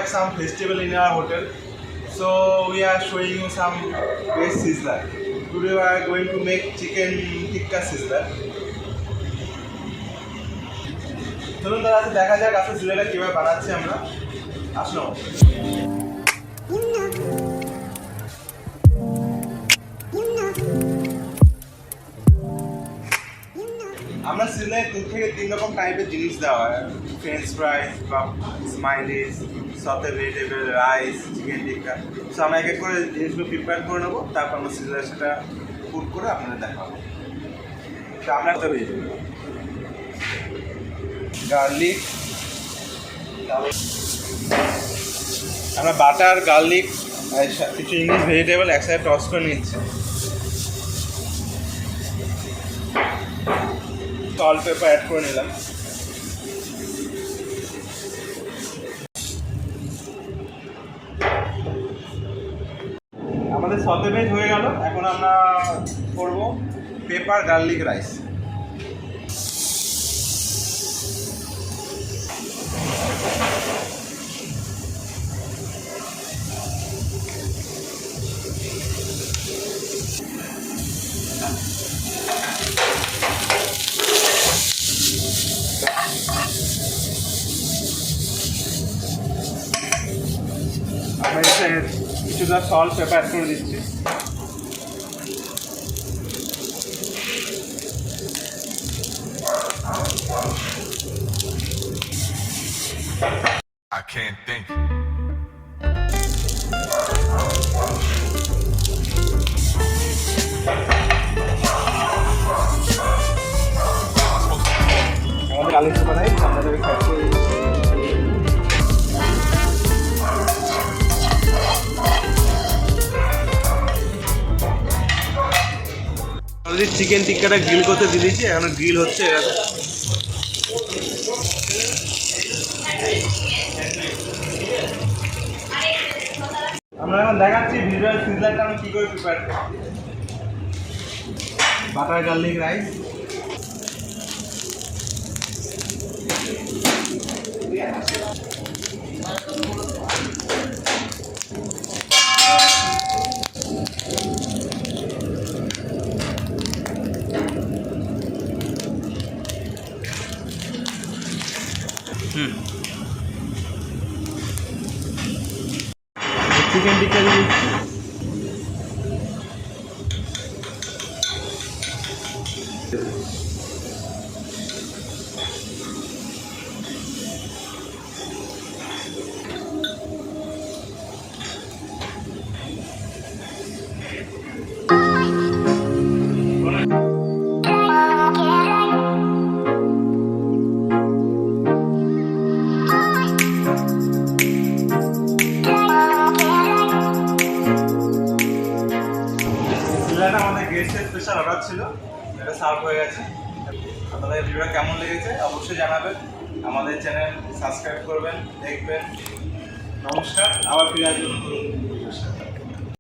have some festival in our hotel, so we are showing you some best sizzler. Today we are going to make chicken tikka sizzler. চলুন তাহলে দেখা যাক আজকে সিজলারটা কিভাবে বানাচ্ছি আমরা। আসুন। আমরা সিজলারে 2 থেকে 3 রকম টাইপের জিনিস দেওয়া হয়, ফ্রেঞ্চ ফ্রাই বা স্মাইলিস, সতে ভেজিটেবল, রাইস, চিকেন টিক্কা। সো আমরা এক এক করে জিনিসগুলো প্রিপেয়ার করে নেবো, তারপর আমরা সিজলারে সেটা কুক করে আপনাদের দেখাবো। তো আমরা একটা ভেজিটেবল, গার্লিক, আমরা বাটার, গার্লিক কিছু ইংলিশ ভেজিটেবল একসাথে টস করে নিচ্ছি। সল্ট পেপার অ্যাড করে নিলাম। আমাদের সতে ভেজ হয়ে গেল। এখন আমরা করব পেপার গার্লিক রাইস। আমরা কিছুটা সল্ট পেপার অ্যাড করে দিচ্ছি। I can't think. আমাদের আলু বানাই আপনাদের খাই করে অলরেডি চিকেন টিক্কাটা গ্রিল করতে দিয়ে দিয়েছি, এখন গ্রিল হচ্ছে। আমরা এখন দেখাচ্ছি ভিজুয়াল সিজলারটা আমি কী করে প্রিপেয়ার করি। বাটার গার্লিক রাইস, চিকেন টিক্কা দিয়ে দিচ্ছি। আমাদের গেস্টের স্পেশাল অর্ডার ছিল, এটা সার্ভ হয়ে গেছে। আপনাদের ভিডিওটা কেমন লেগেছে অবশ্যই জানাবেন, আমাদের চ্যানেল সাবস্ক্রাইব করবেন, দেখবেন। নমস্কার, আবার ফিরে আসবেন।